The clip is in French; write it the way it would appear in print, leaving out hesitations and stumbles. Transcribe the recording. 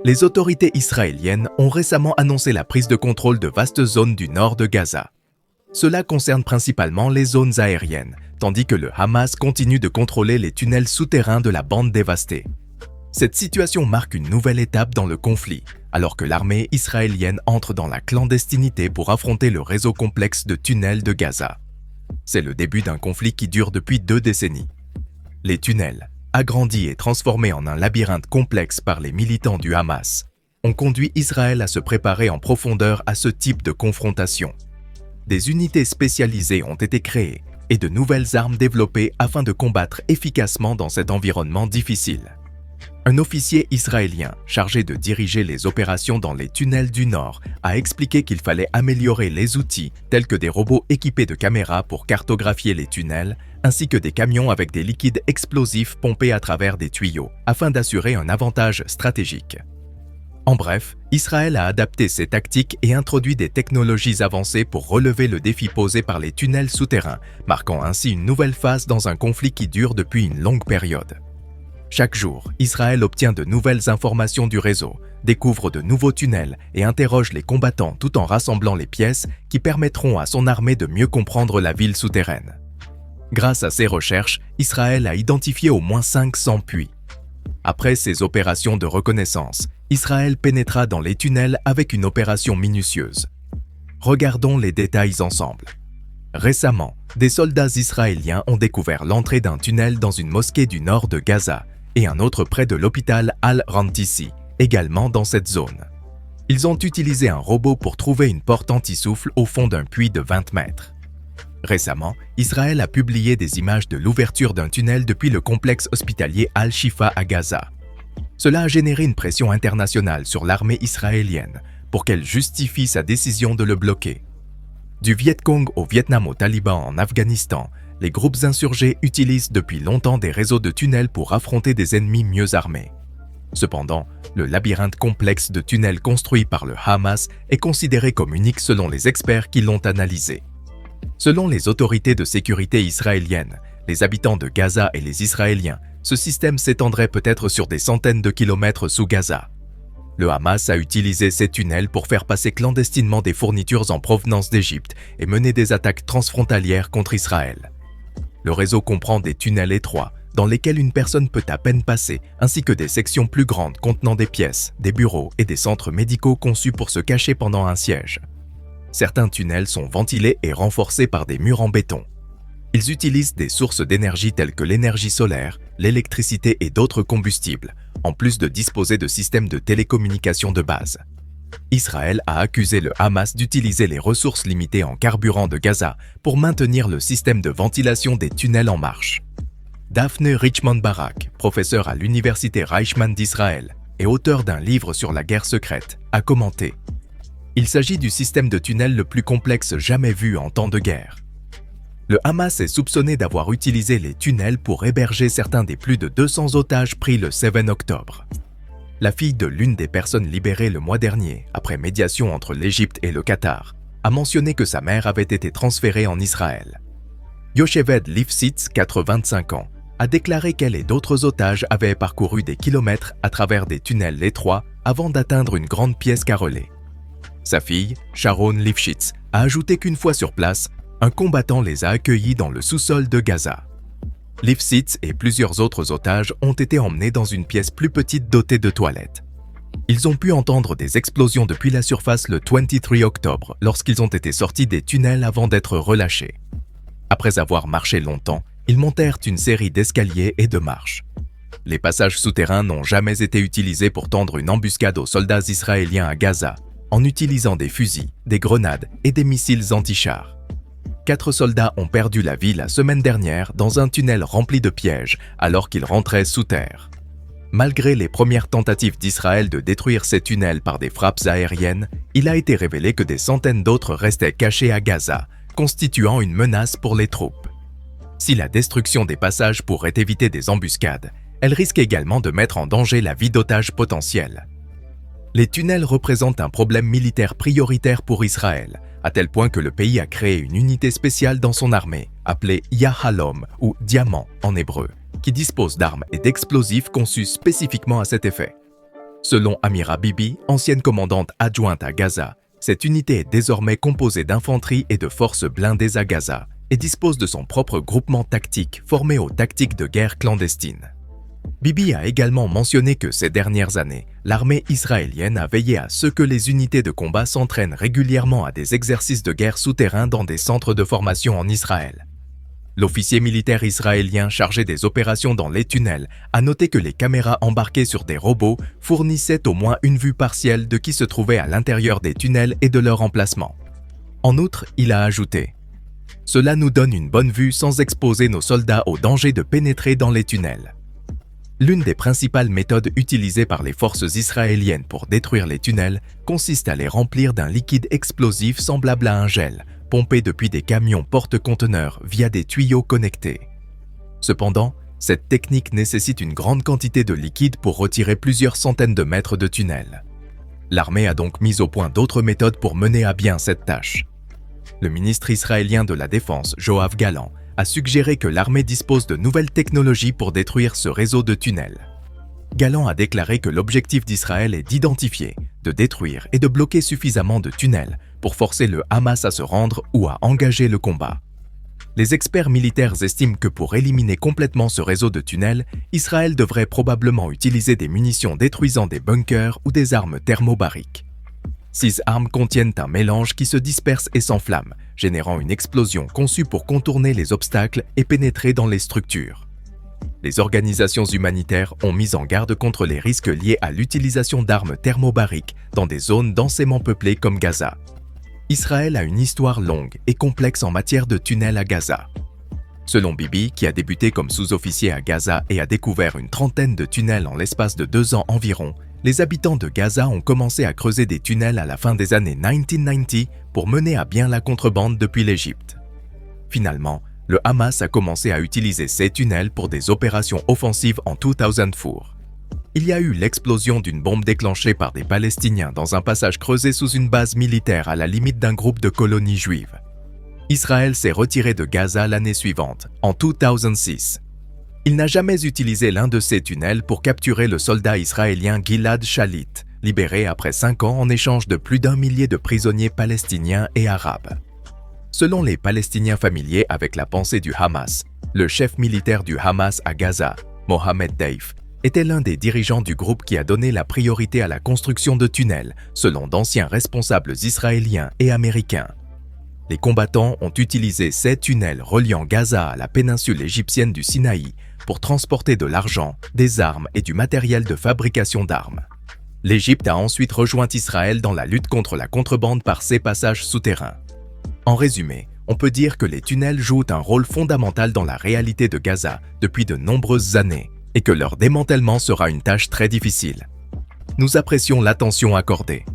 Les autorités israéliennes ont récemment annoncé la prise de contrôle de vastes zones du nord de Gaza. Cela concerne principalement les zones aériennes, tandis que le Hamas continue de contrôler les tunnels souterrains de la bande dévastée. Cette situation marque une nouvelle étape dans le conflit, alors que l'armée israélienne entre dans la clandestinité pour affronter le réseau complexe de tunnels de Gaza. C'est le début d'un conflit qui dure depuis 2 décennies. Les tunnels, agrandis et transformés en un labyrinthe complexe par les militants du Hamas, ont conduit Israël à se préparer en profondeur à ce type de confrontation. Des unités spécialisées ont été créées et de nouvelles armes développées afin de combattre efficacement dans cet environnement difficile. Un officier israélien chargé de diriger les opérations dans les tunnels du Nord a expliqué qu'il fallait améliorer les outils tels que des robots équipés de caméras pour cartographier les tunnels, ainsi que des camions avec des liquides explosifs pompés à travers des tuyaux, afin d'assurer un avantage stratégique. En bref, Israël a adapté ses tactiques et introduit des technologies avancées pour relever le défi posé par les tunnels souterrains, marquant ainsi une nouvelle phase dans un conflit qui dure depuis une longue période. Chaque jour, Israël obtient de nouvelles informations du réseau, découvre de nouveaux tunnels et interroge les combattants tout en rassemblant les pièces qui permettront à son armée de mieux comprendre la ville souterraine. Grâce à ces recherches, Israël a identifié au moins 500 puits. Après ces opérations de reconnaissance, Israël pénétra dans les tunnels avec une opération minutieuse. Regardons les détails ensemble. Récemment, des soldats israéliens ont découvert l'entrée d'un tunnel dans une mosquée du nord de Gaza et un autre près de l'hôpital Al-Rantisi, également dans cette zone. Ils ont utilisé un robot pour trouver une porte anti-souffle au fond d'un puits de 20 mètres. Récemment, Israël a publié des images de l'ouverture d'un tunnel depuis le complexe hospitalier Al-Shifa à Gaza. Cela a généré une pression internationale sur l'armée israélienne pour qu'elle justifie sa décision de le bloquer. Du Viet Cong au Vietnam aux talibans en Afghanistan, les groupes insurgés utilisent depuis longtemps des réseaux de tunnels pour affronter des ennemis mieux armés. Cependant, le labyrinthe complexe de tunnels construit par le Hamas est considéré comme unique selon les experts qui l'ont analysé. Selon les autorités de sécurité israéliennes, les habitants de Gaza et les Israéliens, ce système s'étendrait peut-être sur des centaines de kilomètres sous Gaza. Le Hamas a utilisé ces tunnels pour faire passer clandestinement des fournitures en provenance d'Égypte et mener des attaques transfrontalières contre Israël. Le réseau comprend des tunnels étroits dans lesquels une personne peut à peine passer, ainsi que des sections plus grandes contenant des pièces, des bureaux et des centres médicaux conçus pour se cacher pendant un siège. Certains tunnels sont ventilés et renforcés par des murs en béton. Ils utilisent des sources d'énergie telles que l'énergie solaire, l'électricité et d'autres combustibles, en plus de disposer de systèmes de télécommunication de base. Israël a accusé le Hamas d'utiliser les ressources limitées en carburant de Gaza pour maintenir le système de ventilation des tunnels en marche. Daphne Richmond Barak, professeur à l'université Reichman d'Israël et auteur d'un livre sur la guerre secrète, a commenté « Il s'agit du système de tunnels le plus complexe jamais vu en temps de guerre. Le Hamas est soupçonné d'avoir utilisé les tunnels pour héberger certains des plus de 200 otages pris le 7 octobre. La fille de l'une des personnes libérées le mois dernier, après médiation entre l'Égypte et le Qatar, a mentionné que sa mère avait été transférée en Israël. Yocheved Lifshitz, 25 ans, a déclaré qu'elle et d'autres otages avaient parcouru des kilomètres à travers des tunnels étroits avant d'atteindre une grande pièce carrelée. Sa fille, Sharon Lifshitz, a ajouté qu'une fois sur place, un combattant les a accueillis dans le sous-sol de Gaza. Lifshitz et plusieurs autres otages ont été emmenés dans une pièce plus petite dotée de toilettes. Ils ont pu entendre des explosions depuis la surface le 23 octobre lorsqu'ils ont été sortis des tunnels avant d'être relâchés. Après avoir marché longtemps, ils montèrent une série d'escaliers et de marches. Les passages souterrains n'ont jamais été utilisés pour tendre une embuscade aux soldats israéliens à Gaza, en utilisant des fusils, des grenades et des missiles anti-chars. 4 soldats ont perdu la vie la semaine dernière dans un tunnel rempli de pièges alors qu'ils rentraient sous terre. Malgré les premières tentatives d'Israël de détruire ces tunnels par des frappes aériennes, il a été révélé que des centaines d'autres restaient cachés à Gaza, constituant une menace pour les troupes. Si la destruction des passages pourrait éviter des embuscades, elle risque également de mettre en danger la vie d'otages potentiels. Les tunnels représentent un problème militaire prioritaire pour Israël, à tel point que le pays a créé une unité spéciale dans son armée, appelée Yahalom ou Diamant en hébreu, qui dispose d'armes et d'explosifs conçus spécifiquement à cet effet. Selon Amira Bibi, ancienne commandante adjointe à Gaza, cette unité est désormais composée d'infanterie et de forces blindées à Gaza et dispose de son propre groupement tactique formé aux tactiques de guerre clandestines. Bibi a également mentionné que ces dernières années, l'armée israélienne a veillé à ce que les unités de combat s'entraînent régulièrement à des exercices de guerre souterrains dans des centres de formation en Israël. L'officier militaire israélien chargé des opérations dans les tunnels a noté que les caméras embarquées sur des robots fournissaient au moins une vue partielle de qui se trouvait à l'intérieur des tunnels et de leur emplacement. En outre, il a ajouté « Cela nous donne une bonne vue sans exposer nos soldats au danger de pénétrer dans les tunnels. » L'une des principales méthodes utilisées par les forces israéliennes pour détruire les tunnels consiste à les remplir d'un liquide explosif semblable à un gel, pompé depuis des camions porte-conteneurs via des tuyaux connectés. Cependant, cette technique nécessite une grande quantité de liquide pour retirer plusieurs centaines de mètres de tunnels. L'armée a donc mis au point d'autres méthodes pour mener à bien cette tâche. Le ministre israélien de la Défense, Yoav Gallant, a suggéré que l'armée dispose de nouvelles technologies pour détruire ce réseau de tunnels. Gallant a déclaré que l'objectif d'Israël est d'identifier, de détruire et de bloquer suffisamment de tunnels pour forcer le Hamas à se rendre ou à engager le combat. Les experts militaires estiment que pour éliminer complètement ce réseau de tunnels, Israël devrait probablement utiliser des munitions détruisant des bunkers ou des armes thermobariques. Ces armes contiennent un mélange qui se disperse et s'enflamme, générant une explosion conçue pour contourner les obstacles et pénétrer dans les structures. Les organisations humanitaires ont mis en garde contre les risques liés à l'utilisation d'armes thermobariques dans des zones densément peuplées comme Gaza. Israël a une histoire longue et complexe en matière de tunnels à Gaza. Selon Bibi, qui a débuté comme sous-officier à Gaza et a découvert une trentaine de tunnels en l'espace de 2 ans environ, les habitants de Gaza ont commencé à creuser des tunnels à la fin des années 1990 pour mener à bien la contrebande depuis l'Égypte. Finalement, le Hamas a commencé à utiliser ces tunnels pour des opérations offensives en 2004. Il y a eu l'explosion d'une bombe déclenchée par des Palestiniens dans un passage creusé sous une base militaire à la limite d'un groupe de colonies juives. Israël s'est retiré de Gaza l'année suivante, en 2006. Il n'a jamais utilisé l'un de ces tunnels pour capturer le soldat israélien Gilad Shalit, libéré après 5 ans en échange de plus d'1 millier de prisonniers palestiniens et arabes. Selon les Palestiniens familiers avec la pensée du Hamas, le chef militaire du Hamas à Gaza, Mohamed Deif, était l'un des dirigeants du groupe qui a donné la priorité à la construction de tunnels, selon d'anciens responsables israéliens et américains. Les combattants ont utilisé ces tunnels reliant Gaza à la péninsule égyptienne du Sinaï pour transporter de l'argent, des armes et du matériel de fabrication d'armes. L'Égypte a ensuite rejoint Israël dans la lutte contre la contrebande par ces passages souterrains. En résumé, on peut dire que les tunnels jouent un rôle fondamental dans la réalité de Gaza depuis de nombreuses années et que leur démantèlement sera une tâche très difficile. Nous apprécions l'attention accordée.